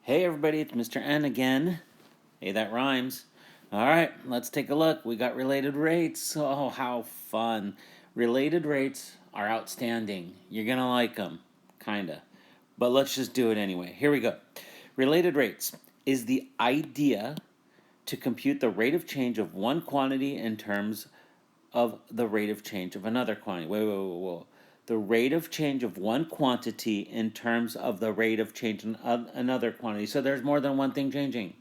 Hey everybody, it's Mr. N again. Hey, that rhymes. Alright, let's take a look. We got related rates. Oh, how fun. Related rates are outstanding. You're gonna like them. Kinda. But let's just do it anyway. Here we go. Related rates is the idea to compute the rate of change of one quantity in terms of the rate of change of another quantity. Whoa. The rate of change of one quantity in terms of the rate of change of another quantity. So there's more than one thing changing.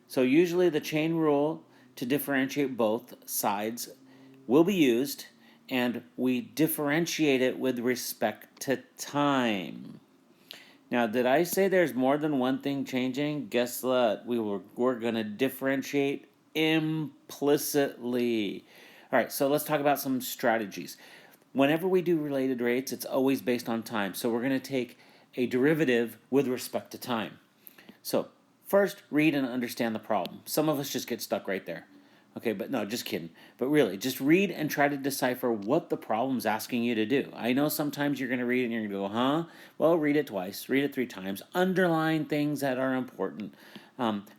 So usually the chain rule to differentiate both sides will be used, and we differentiate it with respect to time. Now, did I say there's more than one thing changing? Guess what? We're going to differentiate implicitly. All right, so let's talk about some strategies. Whenever we do related rates, it's always based on time. So we're going to take a derivative with respect to time. So first, read and understand the problem. Some of us just get stuck right there. Okay, but no, just kidding. But really, just read and try to decipher what the problem's asking you to do. I know sometimes you're going to read it and you're going to go, huh? Well, read it twice, read it 3 times. Underline things that are important.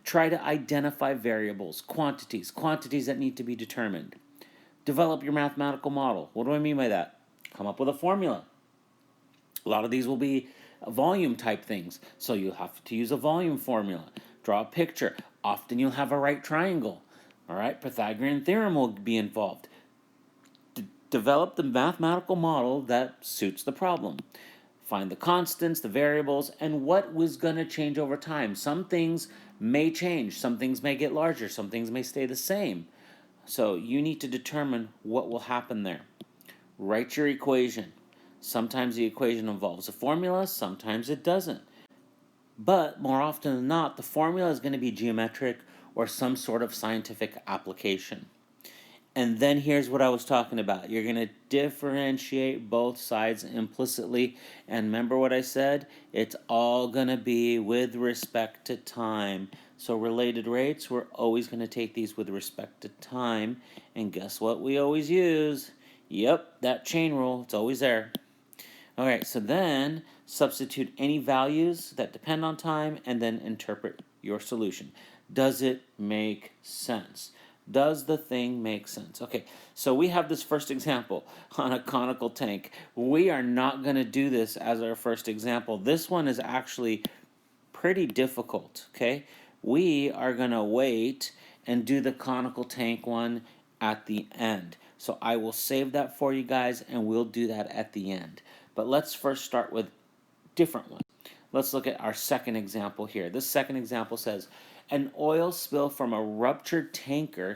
Try to identify variables, quantities that need to be determined. Develop your mathematical model. What do I mean by that? Come up with a formula. A lot of these will be volume type things, so you'll have to use a volume formula. Draw a picture. Often you'll have a right triangle. All right, Pythagorean theorem will be involved. Develop the mathematical model that suits the problem. Find the constants, the variables, and what was going to change over time. Some things may change. Some things may get larger. Some things may stay the same. So you need to determine what will happen there. Write your equation. Sometimes the equation involves a formula, sometimes it doesn't. But more often than not, the formula is going to be geometric or some sort of scientific application. And then here's what I was talking about. You're going to differentiate both sides implicitly. And remember what I said? It's all going to be with respect to time. So related rates, we're always going to take these with respect to time. And guess what we always use? Yep, that chain rule. It's always there. Alright, so then substitute any values that depend on time and then interpret your solution. Does it make sense? Does the thing make sense? Okay, so we have this first example on a conical tank. We are not going to do this as our first example. This one is actually pretty difficult, okay? We are going to wait and do the conical tank one at the end. So I will save that for you guys, and we'll do that at the end. But let's first start with different ones. Let's look at our second example here. This second example says, an oil spill from a ruptured tanker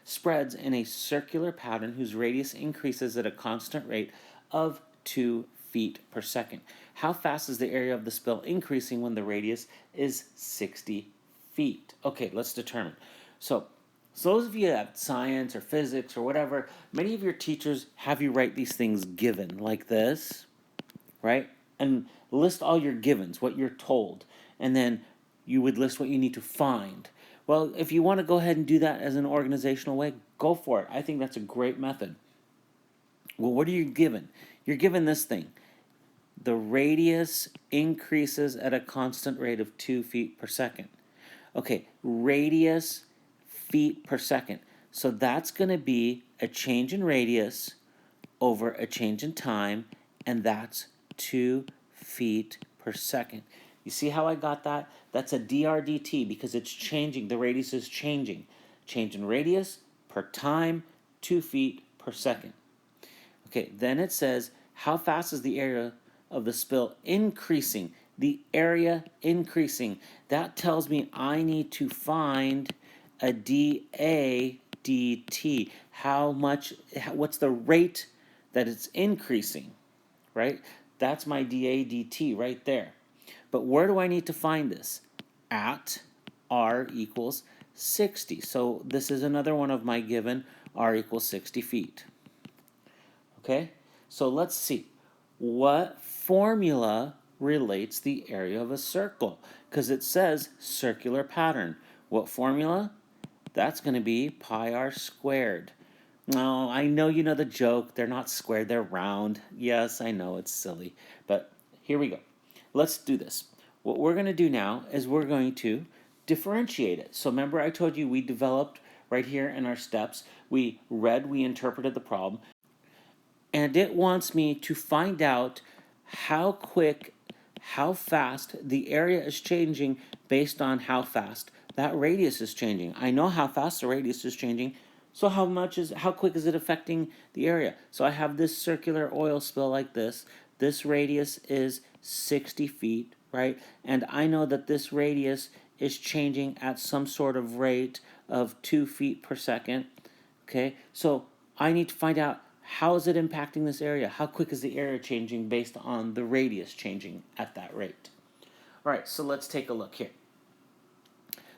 spreads in a circular pattern whose radius increases at a constant rate of 2 feet per second. How fast is the area of the spill increasing when the radius is 60 feet? Okay, let's determine. So those of you that have science or physics or whatever, many of your teachers have you write these things given like this, right? And list all your givens, what you're told, and then you would list what you need to find. Well, if you want to go ahead and do that as an organizational way, go for it. I think that's a great method. Well, what are you given? You're given this thing. The radius increases at a constant rate of 2 feet per second. Okay, radius, feet per second. So that's going to be a change in radius over a change in time, and that's 2 feet per second. You see how I got that? That's a drdt because it's changing. The radius is changing. Change in radius per time, 2 feet per second. Okay, then it says, how fast is the area of the spill increasing? The area increasing. That tells me I need to find a dA dt. What's the rate that it's increasing, right? That's my dA dt right there. But where do I need to find this? At r equals 60. So this is another one of my given, r equals 60 feet. Okay, so let's see. What formula relates the area of a circle? Because it says circular pattern. What formula? That's going to be pi r squared. No, I know you know the joke. They're not squared, they're round. Yes, I know it's silly. But here we go. Let's do this. what we're going to do now is we're going to differentiate it. So remember I told you we developed right here in our steps. We interpreted the problem, and it wants me to find out how quick, how fast the area is changing based on how fast that radius is changing. I know how fast the radius is changing, so how quick is it affecting the area? So I have this circular oil spill like this. This radius is 60 feet, right? And I know that this radius is changing at some sort of rate of 2 feet per second. Okay, so I need to find out how is it impacting this area? How quick is the area changing based on the radius changing at that rate? All right, so let's take a look here.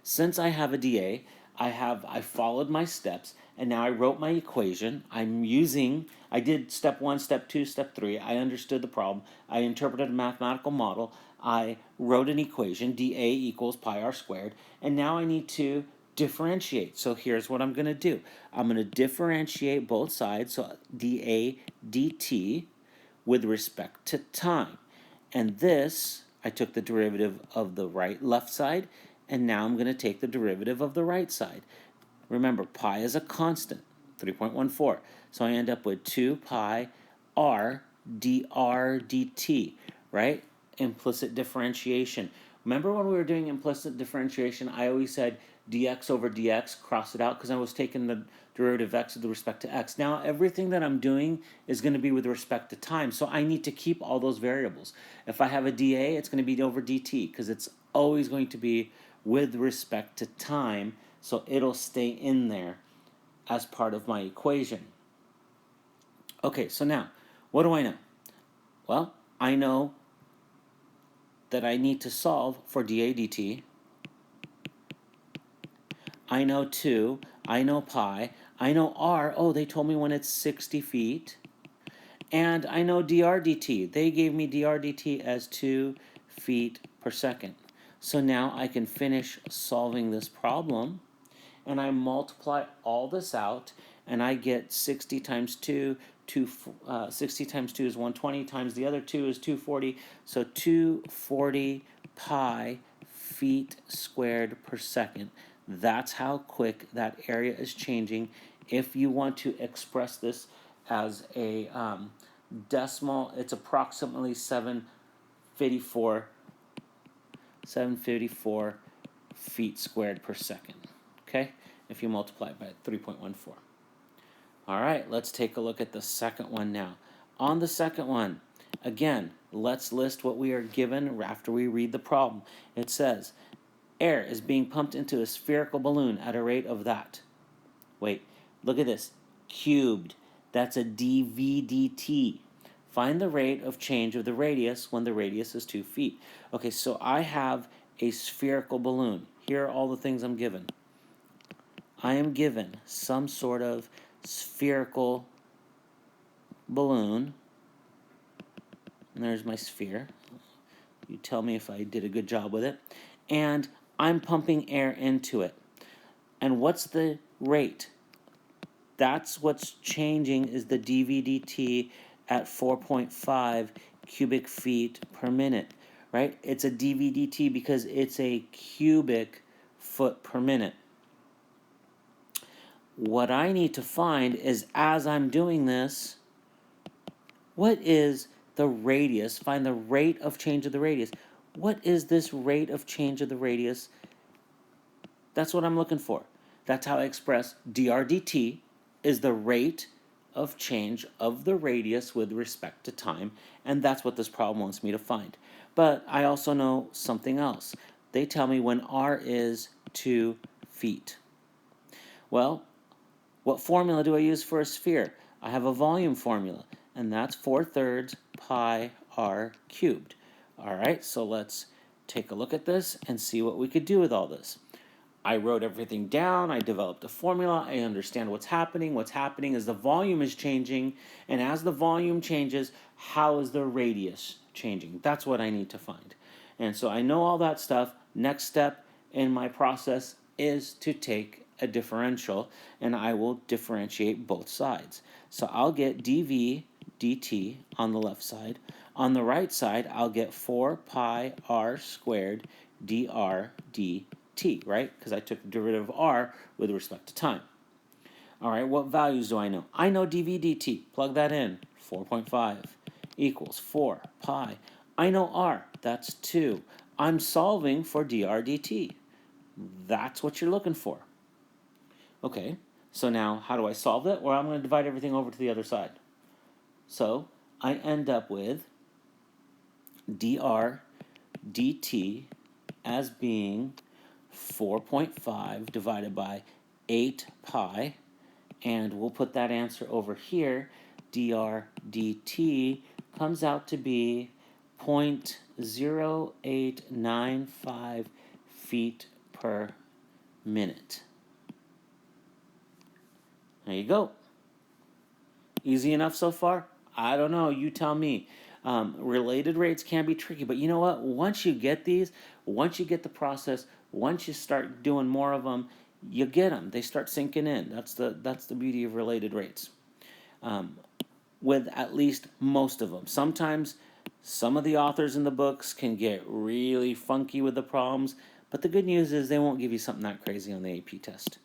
Since I have a dA, I followed my steps, and now I wrote my equation. I did step 1, step 2, step 3. I understood the problem. I interpreted a mathematical model. I wrote an equation, dA equals pi r squared, and now I need to differentiate. So here's what I'm going to do. I'm going to differentiate both sides, so dA dt, with respect to time. And this, I took the derivative of the left side, and now I'm going to take the derivative of the right side. Remember, pi is a constant, 3.14. So I end up with 2 pi r dr dt, right? Implicit differentiation. Remember when we were doing implicit differentiation, I always said dx over dx, cross it out, because I was taking the derivative of x with respect to x. Now everything that I'm doing is going to be with respect to time, so I need to keep all those variables. If I have a dA, it's going to be over dt, because it's always going to be with respect to time, so it'll stay in there as part of my equation. Okay, so now, what do I know? Well, I know that I need to solve for dA dt. I know 2, I know pi, I know r, oh, they told me when it's 60 feet, and I know dr dt. They gave me dr dt as 2 feet per second. So now I can finish solving this problem, and I multiply all this out, and I get 60 times 2, 60 times 2 is 120, times the other 2 is 240, so 240 pi feet squared per second. That's how quick that area is changing. If you want to express this as a decimal, it's approximately 754 feet squared per second. Okay, if you multiply it by 3.14. All right, let's take a look at the second one now. On the second one, again, let's list what we are given after we read the problem. It says, air is being pumped into a spherical balloon at a rate of that. Wait, look at this. Cubed. That's a dV/dt. Find the rate of change of the radius when the radius is 2 feet. Okay, so I have a spherical balloon. Here are all the things I'm given. I am given some sort of spherical balloon. And there's my sphere. You tell me if I did a good job with it. And I'm pumping air into it. And what's the rate? That's what's changing, is the dV/dt at 4.5 cubic feet per minute, right? It's a dV/dt because it's a cubic foot per minute. What I need to find is, as I'm doing this, what is the radius? Find the rate of change of the radius. What is this rate of change of the radius? That's what I'm looking for. That's how I express dr dt is the rate of change of the radius with respect to time, and that's what this problem wants me to find. But I also know something else. They tell me when r is 2 feet. Well, what formula do I use for a sphere? I have a volume formula, and that's 4/3 pi r cubed. All right, so let's take a look at this and see what we could do with all this. I wrote everything down, I developed a formula, I understand what's happening. What's happening is the volume is changing, and as the volume changes, how is the radius changing? That's what I need to find. And so I know all that stuff. Next step in my process is to take a differential, and I will differentiate both sides. So I'll get dV dt on the left side. On the right side, I'll get 4 pi r squared dr dt, right? Because I took the derivative of r with respect to time. All right, what values do I know? I know dv dt. Plug that in. 4.5 equals 4 pi. I know r. That's 2. I'm solving for dr dt. That's what you're looking for. Okay, so now how do I solve it? Well, I'm going to divide everything over to the other side. So I end up with dr dt as being 4.5 divided by 8 pi, and we'll put that answer over here. Dr dt comes out to be 0.0895 feet per minute. There you go. Easy enough so far? I don't know. You tell me. Related rates can be tricky, but you know what? Once you get these, once you get the process, once you start doing more of them, you get them. They start sinking in. That's the beauty of related rates. With at least most of them. Sometimes some of the authors in the books can get really funky with the problems, but the good news is they won't give you something that crazy on the AP test.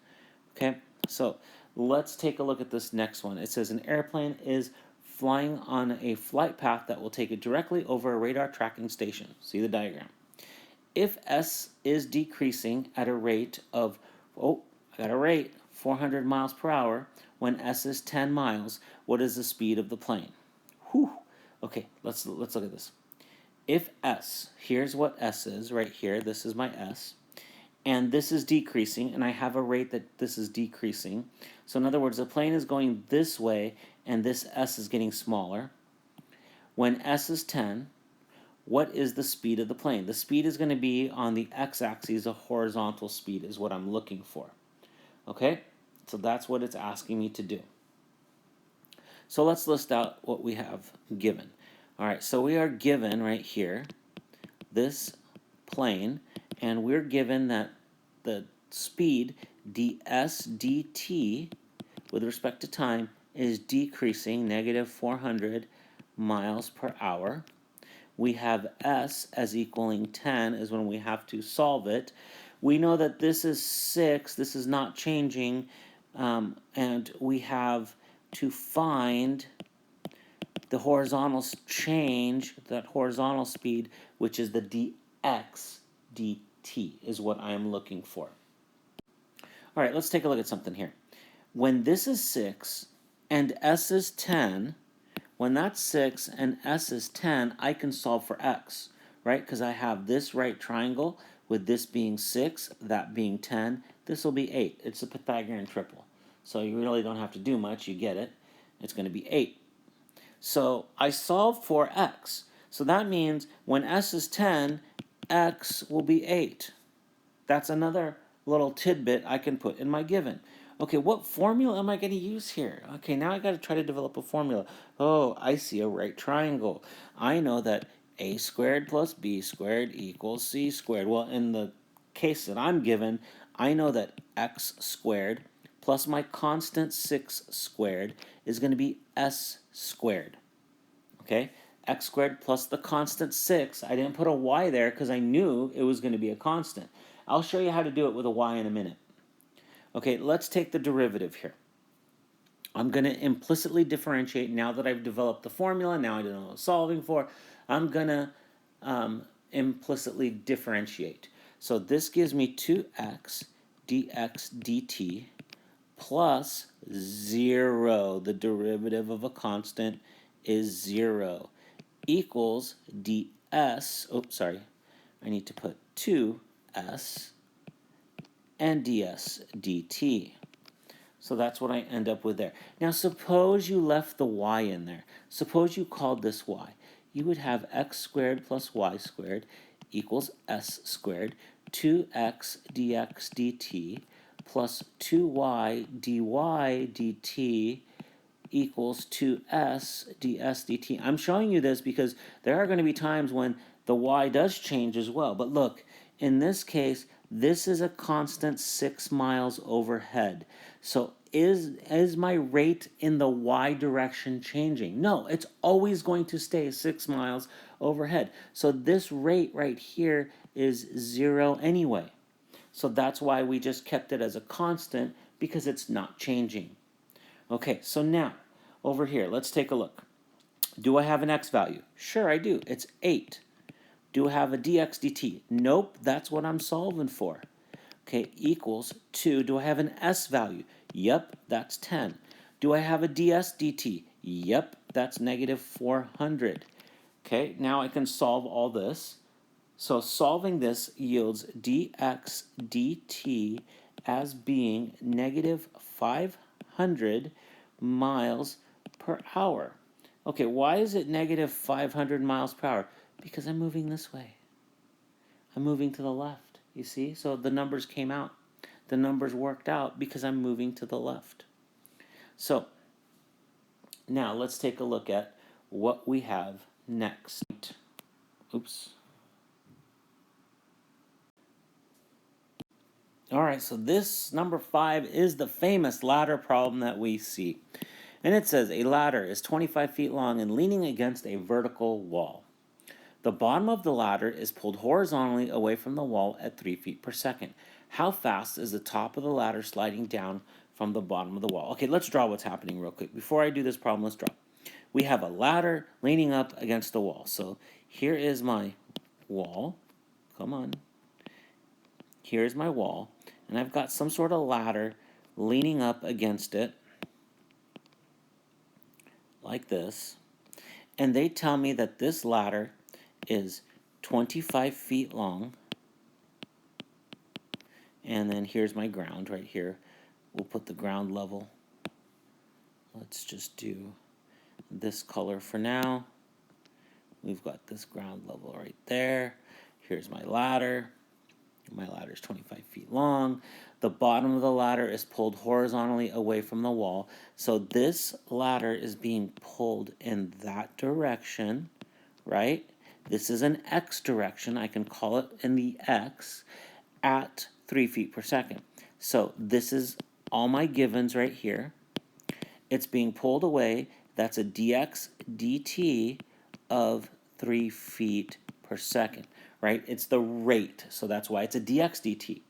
Okay, so let's take a look at this next one. It says an airplane is flying on a flight path that will take it directly over a radar tracking station. See the diagram. If S is decreasing at a rate of, 400 miles per hour, when S is 10 miles, what is the speed of the plane? Whew. Okay, let's look at this. If S, here's what S is right here, this is my S, and this is decreasing, and I have a rate that this is decreasing. So in other words, the plane is going this way, and this S is getting smaller. When S is 10, what is the speed of the plane? The speed is going to be on the x-axis, a horizontal speed is what I'm looking for. Okay, so that's what it's asking me to do. So let's list out what we have given. All right, so we are given right here this plane, and we're given that the speed ds dt with respect to time is decreasing negative 400 miles per hour. We have s as equaling 10 is when we have to solve it. We know that this is 6, this is not changing, and we have to find the horizontal change, that horizontal speed, which is the dx dt is what I am looking for. All right, let's take a look at something here. When this is 6 and s is 10, when that's 6 and s is 10, I can solve for x, right? Because I have this right triangle with this being 6, that being 10. This will be 8. It's a Pythagorean triple. So you really don't have to do much. You get it. It's going to be 8. So I solve for x. So that means when s is 10, x will be 8. That's another little tidbit I can put in my given. Okay, what formula am I going to use here? Okay, now I got to try to develop a formula. Oh, I see a right triangle. I know that a squared plus b squared equals c squared. Well, in the case that I'm given, I know that x squared plus my constant 6 squared is going to be s squared. Okay, x squared plus the constant 6. I didn't put a y there because I knew it was going to be a constant. I'll show you how to do it with a y in a minute. Okay, let's take the derivative here. I'm going to implicitly differentiate now that I've developed the formula. Now I know what I'm solving for. I'm going to implicitly differentiate. So this gives me 2x dx dt plus 0. The derivative of a constant is 0 equals ds. Oops, sorry. I need to put 2s and ds dt. So that's what I end up with there. Now suppose you left the y in there. Suppose you called this y. You would have x squared plus y squared equals s squared, 2x dx dt plus 2y dy dt equals 2s ds dt. I'm showing you this because there are going to be times when the y does change as well. But look, in this case, this is a constant 6 miles overhead. So is my rate in the y direction changing? No, it's always going to stay 6 miles overhead. So this rate right here is 0 anyway. So that's why we just kept it as a constant, because it's not changing. Okay, so now over here, let's take a look. Do I have an x value? Sure, I do. It's 8. Do I have a dx dt? Nope, that's what I'm solving for. Okay, equals 2. Do I have an s value? Yep, that's 10. Do I have a ds dt? Yep, that's negative 400. Okay, now I can solve all this. So solving this yields dx dt as being negative 500 miles per hour. Okay, why is it negative 500 miles per hour? Because I'm moving this way. I'm moving to the left, you see? So the numbers came out. The numbers worked out because I'm moving to the left. So now let's take a look at what we have next. Oops. All right, so this number 5 is the famous ladder problem that we see. And it says a ladder is 25 feet long and leaning against a vertical wall. The bottom of the ladder is pulled horizontally away from the wall at 3 feet per second. How fast is the top of the ladder sliding down from the bottom of the wall? Okay, let's draw what's happening real quick. Before I do this problem, let's draw. We have a ladder leaning up against the wall. So here is my wall. Come on. Here's my wall. And I've got some sort of ladder leaning up against it, like this. And they tell me that this ladder is 25 feet long. And then here's my ground right here. We'll put the ground level. Let's just do this color for now. We've got this ground level right there. Here's my ladder. My ladder is 25 feet long. The bottom of the ladder is pulled horizontally away from the wall. So this ladder is being pulled in that direction, right? This is an x direction. I can call it in the x at 3 feet per second. So this is all my givens right here. It's being pulled away. That's a dx dt of 3 feet per second, right? It's the rate, so that's why it's a dx dt.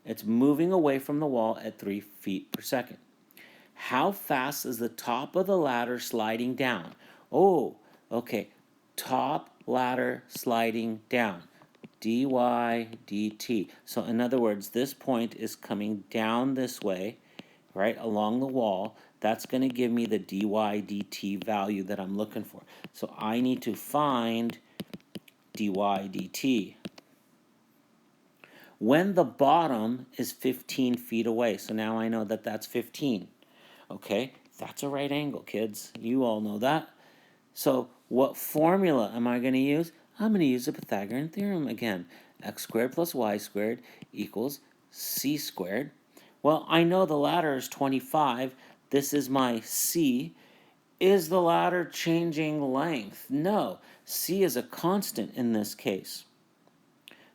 It's moving away from the wall at 3 feet per second. How fast is the top of the ladder sliding down? Oh, okay. Top ladder sliding down. dy dt. So in other words, this point is coming down this way, right, along the wall. That's going to give me the dy dt value that I'm looking for. So I need to find dy dt when the bottom is 15 feet away. So now I know that that's 15. Okay, that's a right angle, kids. You all know that. So what formula am I going to use? I'm going to use the Pythagorean theorem again. X squared plus y squared equals c squared. Well, I know the ladder is 25. This is my c. Is the ladder changing length? No. C is a constant in this case.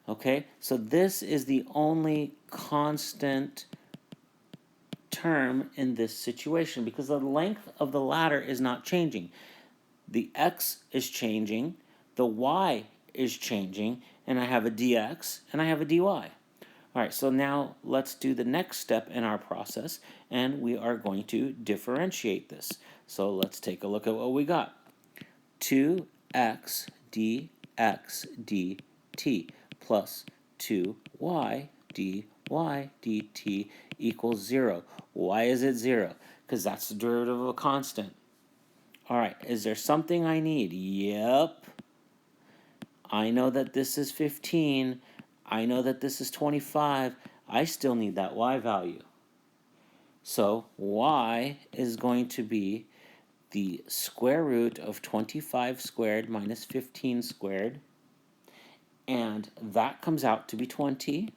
Okay, so this is the only constant term in this situation because the length of the ladder is not changing. The x is changing, the y is changing, and I have a dx and I have a dy. All right, so now let's do the next step in our process, and we are going to differentiate this. So let's take a look at what we got. 2x dx dt plus 2y dy dt equals 0. Why is it 0? Because that's the derivative of a constant. All right, is there something I need? Yep. I know that this is 15. I know that this is 25. I still need that y value. So y is going to be the square root of 25 squared minus 15 squared. And that comes out to be 20.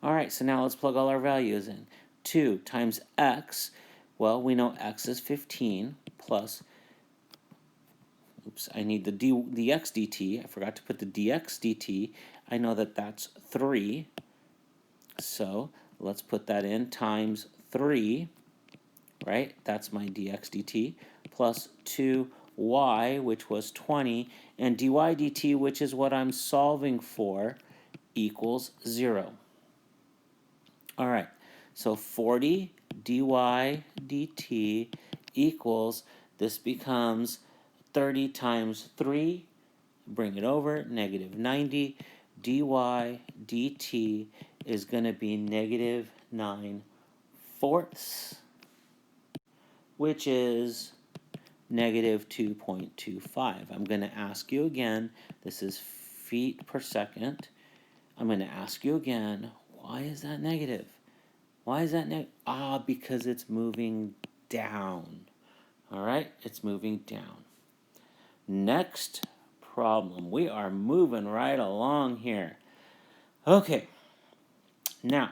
All right, so now let's plug all our values in. 2 times x, well, we know x is 15 plus, oops, I need the dx dt. I forgot to put the dx dt. I know that that's 3. So let's put that in, times 3, right? That's my dx dt, plus 2y, which was 20, and dy dt, which is what I'm solving for, equals 0. All right, so 40 dy dt equals, this becomes 30 times 3, bring it over, negative 90, dy dt is going to be negative 9/4, which is negative 2.25. I'm going to ask you again, this is feet per second. I'm going to ask you again, why is that negative? Why is that negative? Because it's moving down. All right, it's moving down. Next problem. We are moving right along here. Okay, now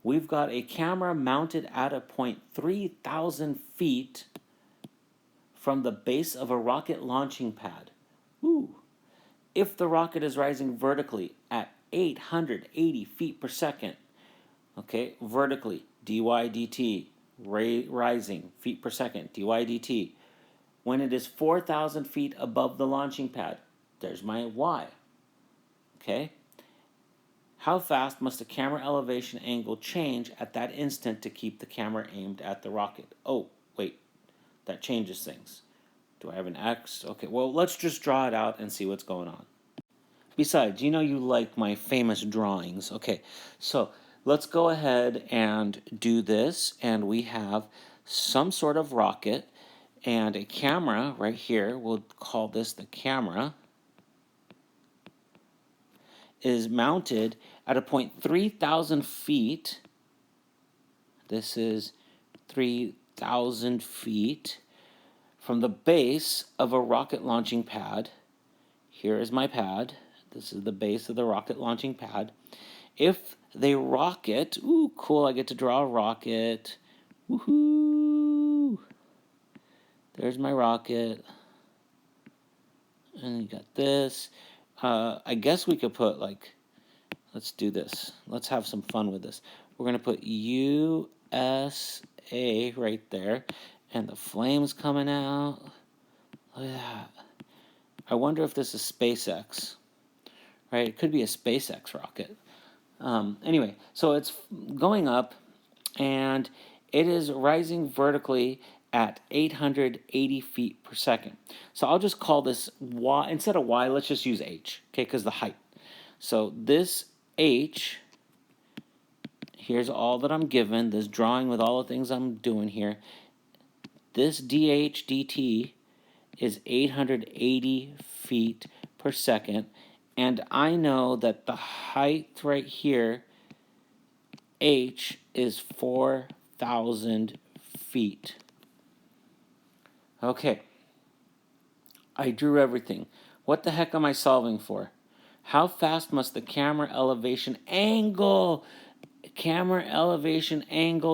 we've got a camera mounted at a point 3,000 feet from the base of a rocket launching pad. Ooh. If the rocket is rising vertically at 880 feet per second, okay, vertically, dy dt, rising, feet per second, dy dt. When it is 4,000 feet above the launching pad, there's my y, okay? How fast must the camera elevation angle change at that instant to keep the camera aimed at the rocket? Oh, wait, that changes things. Do I have an x? Okay, well, let's just draw it out and see what's going on. Besides, you know you like my famous drawings. Okay, so let's go ahead and do this, and we have some sort of rocket and a camera right here. We'll call this the camera, is mounted at a point 3,000 feet. This is 3,000 feet from the base of a rocket launching pad. Here is my pad. This is the base of the rocket launching pad. If the rocket, ooh, cool, I get to draw a rocket. Woohoo! There's my rocket. And you got this. I guess we could put, like, let's do this. Let's have some fun with this. We're going to put USA right there. And the flames coming out. Look at that. I wonder if this is SpaceX. Right? It could be a SpaceX rocket. Anyway, so it's going up, and it is rising vertically at 880 feet per second. So I'll just call this y, instead of y, let's just use h, okay, because the height. So this h, here's all that I'm given, this drawing with all the things I'm doing here. This dh dt is 880 feet per second, and I know that the height right here, h, is 4,000 feet. Okay, I drew everything. What the heck am I solving for? How fast must the camera elevation angle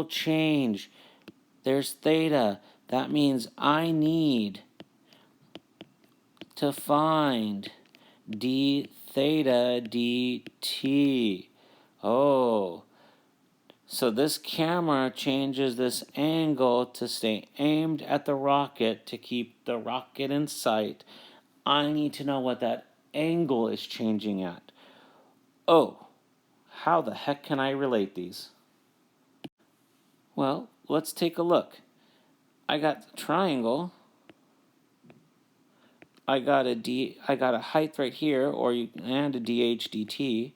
change? There's theta. That means I need to find d theta dt. Oh, so this camera changes this angle to stay aimed at the rocket to keep the rocket in sight. I need to know what that angle is changing at. Oh, how the heck can I relate these? Well, let's take a look. I got the triangle. I got a height right here, and a dh dt.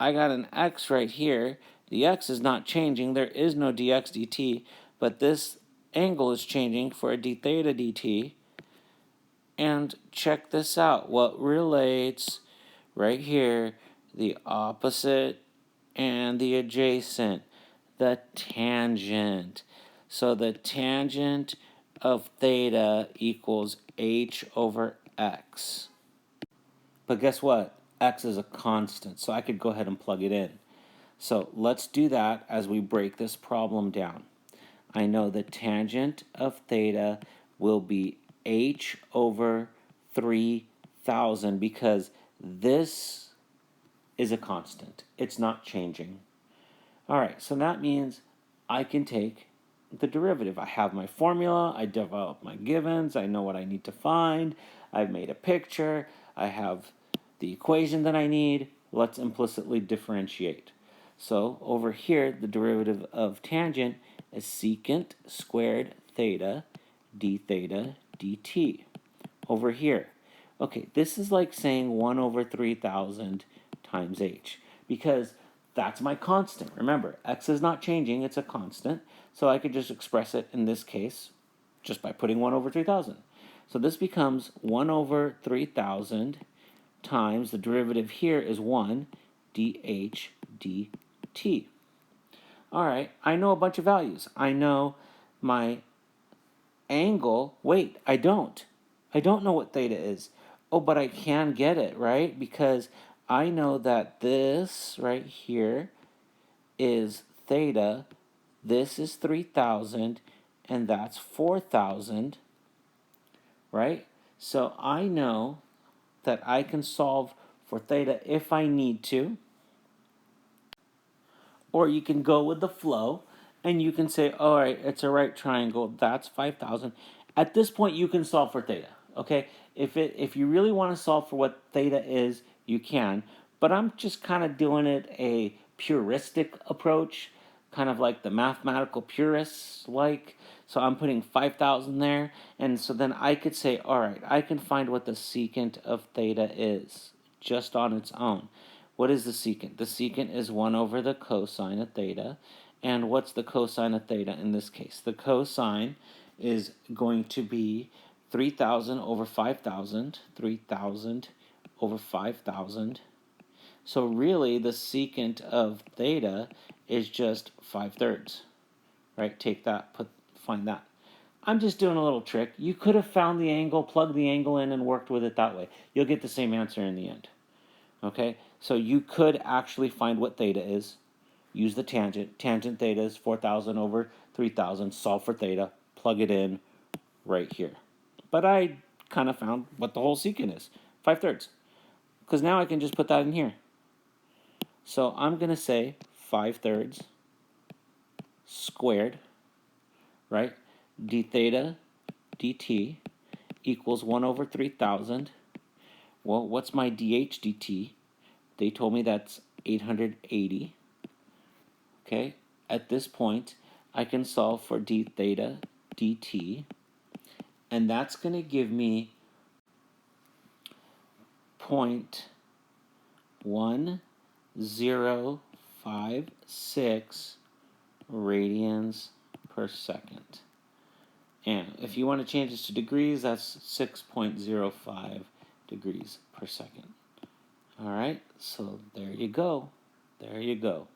I got an x right here. The x is not changing. There is no dx dt, but this angle is changing for a d theta dt. And check this out. What relates right here? The opposite and the adjacent. The tangent. So the tangent of theta equals h over x. But guess what? X is a constant, so I could go ahead and plug it in. So let's do that as we break this problem down. I know the tangent of theta will be h over 3,000 because this is a constant. It's not changing. All right, so that means I can take the derivative. I have my formula, I develop my givens, I know what I need to find, I've made a picture, I have the equation that I need. Let's implicitly differentiate. So over here, the derivative of tangent is secant squared theta d theta dt. Over here, okay, this is like saying 1 over 3,000 times h, because that's my constant. Remember, x is not changing, it's a constant, so I could just express it in this case just by putting 1 over 3,000. So this becomes 1 over 3,000 times, the derivative here is 1 dh dt. All right, I know a bunch of values. I know my angle. Wait, I don't. I don't know what theta is. Oh, but I can get it, right? Because I know that this right here is theta, this is 3,000, and that's 4,000, right? So I know that I can solve for theta if I need to, or you can go with the flow and you can say, all right, it's a right triangle, that's 5,000. At this point, you can solve for theta, okay? If you really want to solve for what theta is, you can, but I'm just kind of doing it a puristic approach, kind of like the mathematical purists like. So I'm putting 5,000 there, and so then I could say, all right, I can find what the secant of theta is just on its own. What is the secant? The secant is 1 over the cosine of theta. And what's the cosine of theta in this case? The cosine is going to be 3,000 over 5,000. 3,000 over 5,000. So really, the secant of theta is just 5/3. Right? Take that, find that. I'm just doing a little trick. You could have found the angle, plugged the angle in, and worked with it that way. You'll get the same answer in the end. Okay, so you could actually find what theta is, use the tangent. Tangent theta is 4,000 over 3,000. Solve for theta, plug it in right here. But I kind of found what the whole secant is, 5/3. Because now I can just put that in here. So I'm going to say 5/3 squared, right? D theta dt equals 1 over 3,000. Well, what's my dh dt? They told me that's 880. Okay, at this point, I can solve for d theta dt, and that's going to give me 0.1056 radians per second. And if you want to change this to degrees, that's 6.05 degrees per second. All right, so there you go. There you go.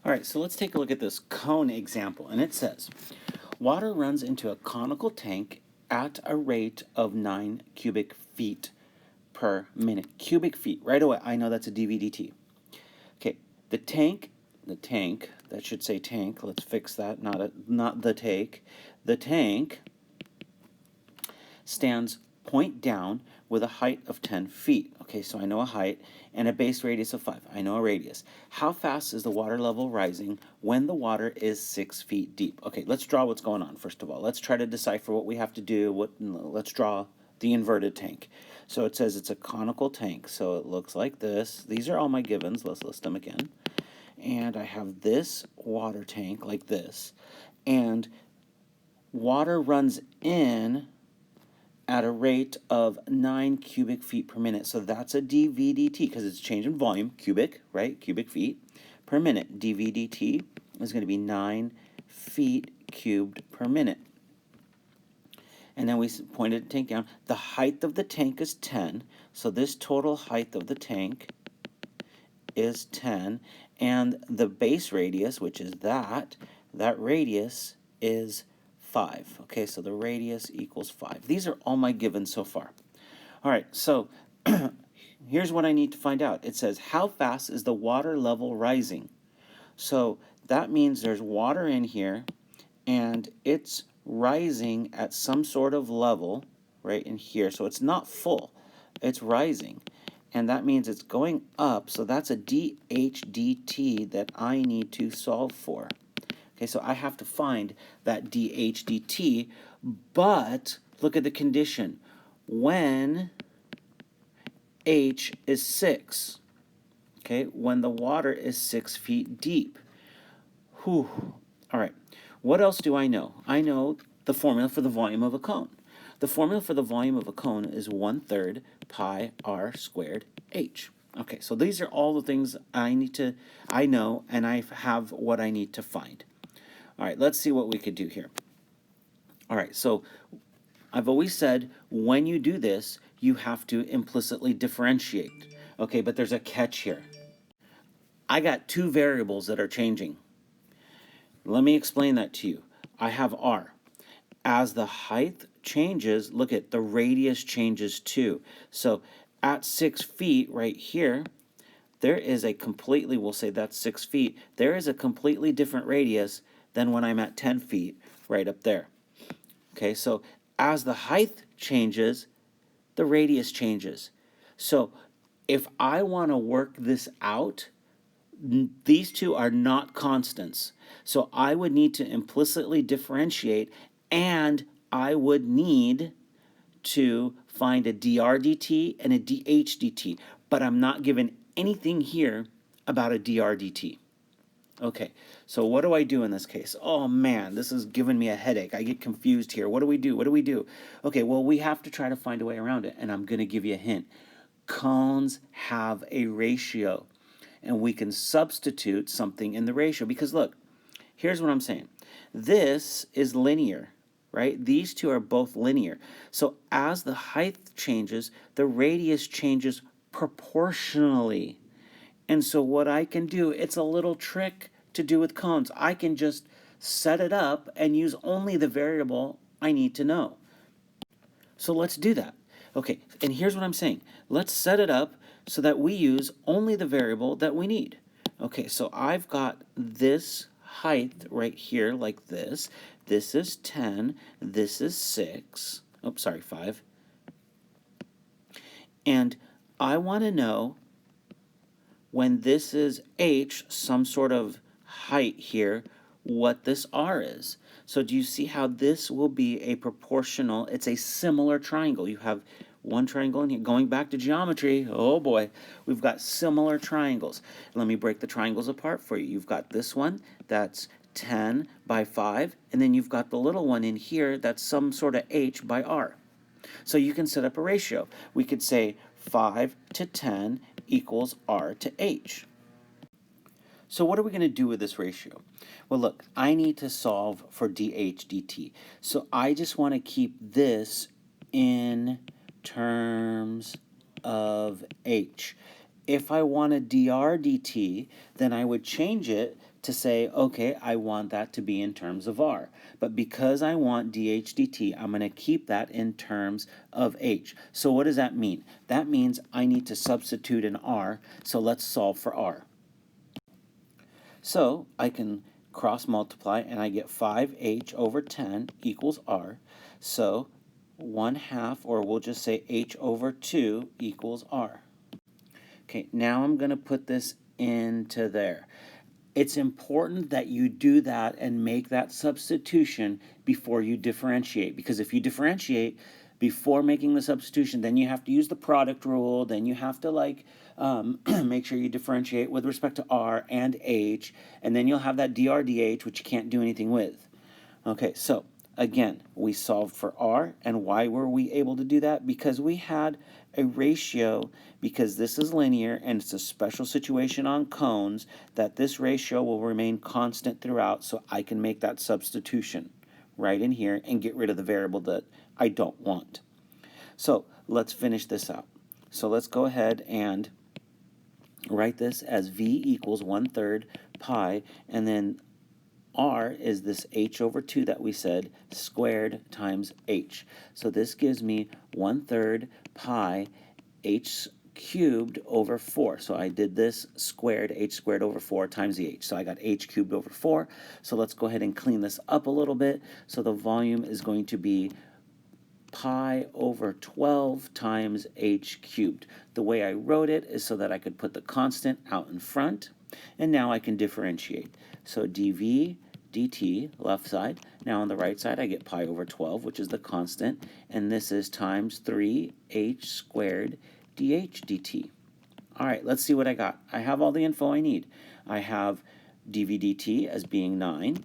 All right, so let's take a look at this cone example. And it says, water runs into a conical tank at a rate of 9 cubic feet per minute. Cubic feet, right away, I know that's a dVdt. Okay, the tank, that should say tank, let's fix that, not the take. The tank stands point down with a height of 10 feet. Okay, so I know a height and a base radius of 5. I know a radius. How fast is the water level rising when the water is 6 feet deep? Okay, let's draw what's going on first of all. Let's try to decipher what we have to do. Let's draw the inverted tank. So it says it's a conical tank, so it looks like this. These are all my givens. Let's list them again. And I have this water tank like this. And water runs in at a rate of 9 cubic feet per minute. So that's a dVdt because it's a change in volume, cubic, right? Cubic feet per minute. dVdt is going to be 9 feet cubed per minute. And then we pointed the tank down. The height of the tank is 10. So this total height of the tank is 10. And the base radius, which is that radius is 5. Okay, so the radius equals 5. These are all my givens so far. All right, so here's what I need to find out. It says, how fast is the water level rising? So that means there's water in here, and it's rising at some sort of level right in here. So it's not full. It's rising. and that means it's going up, so that's a dH dt that I need to solve for. Okay, so I have to find that dH dt, but look at the condition. When H is 6, okay, when the water is 6 feet deep. Whew. All right, what else do I know? I know the formula for the volume of a cone. The formula for the volume of a cone is 1/3 pi r squared h. Okay, so these are all the things I know, and I have what I need to find. All right, let's see what we could do here. All right, so I've always said when you do this, you have to implicitly differentiate. Okay, but there's a catch here. I got two variables that are changing. Let me explain that to you. I have r. As the height changes, look at the radius changes too. So at 6 feet right here, there is a completely, we'll say that's 6 feet, there is a completely different radius than when I'm at 10 feet right up there. Okay, so as the height changes, the radius changes. So if I want to work this out, these two are not constants. So I would need to implicitly differentiate, and I would need to find a dr dt and a dH dt, but I'm not given anything here about a dr dt. Okay, so what do I do in this case? Oh man, this is giving me a headache. I get confused here. What do we do? What do we do? Okay, well, we have to try to find a way around it, and I'm going to give you a hint. Cones have a ratio, and we can substitute something in the ratio, because look, here's what I'm saying. This is linear, right? These two are both linear. So as the height changes, the radius changes proportionally. And so what I can do, it's a little trick to do with cones. I can just set it up and use only the variable I need to know. So let's do that. Okay, and here's what I'm saying. Let's set it up so that we use only the variable that we need. Okay, so I've got this height right here like this. This is 10, this is 6. Oh, sorry, 5. And I want to know when this is h, some sort of height here, what this r is. So do you see how this will be a proportional, it's a similar triangle. You have one triangle in here. Going back to geometry, oh boy, we've got similar triangles. Let me break the triangles apart for you. You've got this one, that's 10 by 5, and then you've got the little one in here that's some sort of h by r. So you can set up a ratio. We could say 5 to 10 equals r to h. So what are we going to do with this ratio? Well, look, I need to solve for dH dt. So I just want to keep this in terms of h. If I want a dr dt, then I would change it to say, okay, I want that to be in terms of r. But because I want dH dt, I'm going to keep that in terms of h. So what does that mean? That means I need to substitute an r, so let's solve for r. So I can cross multiply, and I get 5h over 10 equals r. So 1/2, or we'll just say h over 2 equals r. Okay, now I'm going to put this into there. It's important that you do that and make that substitution before you differentiate, because if you differentiate before making the substitution, then you have to use the product rule, then you have to make sure you differentiate with respect to r and h, and then you'll have that dr dh, which you can't do anything with. Okay, so again, we solved for r, and why were we able to do that? Because we had a ratio, because this is linear and it's a special situation on cones, that this ratio will remain constant throughout, so I can make that substitution right in here and get rid of the variable that I don't want. So let's finish this out. So let's go ahead and write this as v equals 1/3 pi, and then r is this h over 2 that we said, squared times h. So this gives me 1/3 pi h cubed over 4. So I did this squared, h squared over 4 times the h. So I got h cubed over 4. So let's go ahead and clean this up a little bit. So the volume is going to be pi over 12 times h cubed. The way I wrote it is so that I could put the constant out in front, and now I can differentiate. So dv dt, left side. Now on the right side, I get pi over 12, which is the constant, and this is times 3h squared dh dt. All right, let's see what I got. I have all the info I need. I have dv dt as being 9,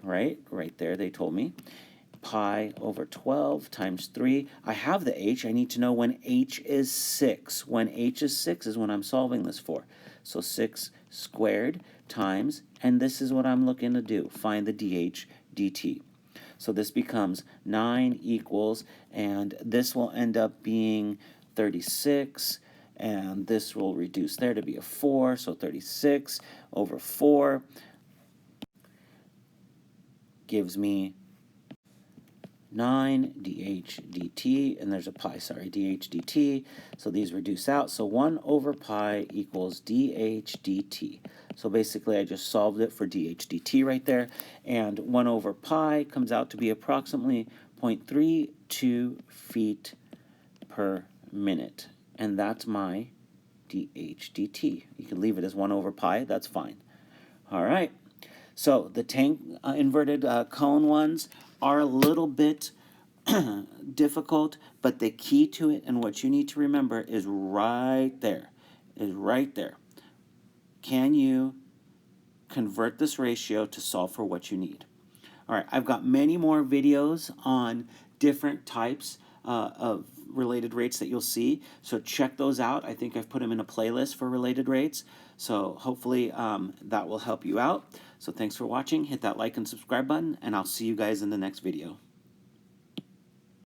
right there they told me. Pi over 12 times 3. I have the h. I need to know when h is 6. When h is 6 is when I'm solving this for. So 6 squared times, and this is what I'm looking to do, find the dh dt. So this becomes 9 equals, and this will end up being 36, and this will reduce there to be a 4, so 36 over 4 gives me 9 dh dt, and there's a pi, sorry, dh dt, so these reduce out, so 1 over pi equals dh dt. So basically I just solved it for dh dt right there, and 1 over pi comes out to be approximately 0.32 feet per minute, and that's my dh dt. You can leave it as 1 over pi, that's fine. All right, so the tank inverted cone ones are a little bit difficult, but the key to it and what you need to remember is right there. Can you convert this ratio to solve for what you need? All right, I've got many more videos on different types of related rates that you'll see, so check those out. I think I've put them in a playlist for related rates, so hopefully that will help you out. So thanks for watching. Hit that like and subscribe button, and I'll see you guys in the next video.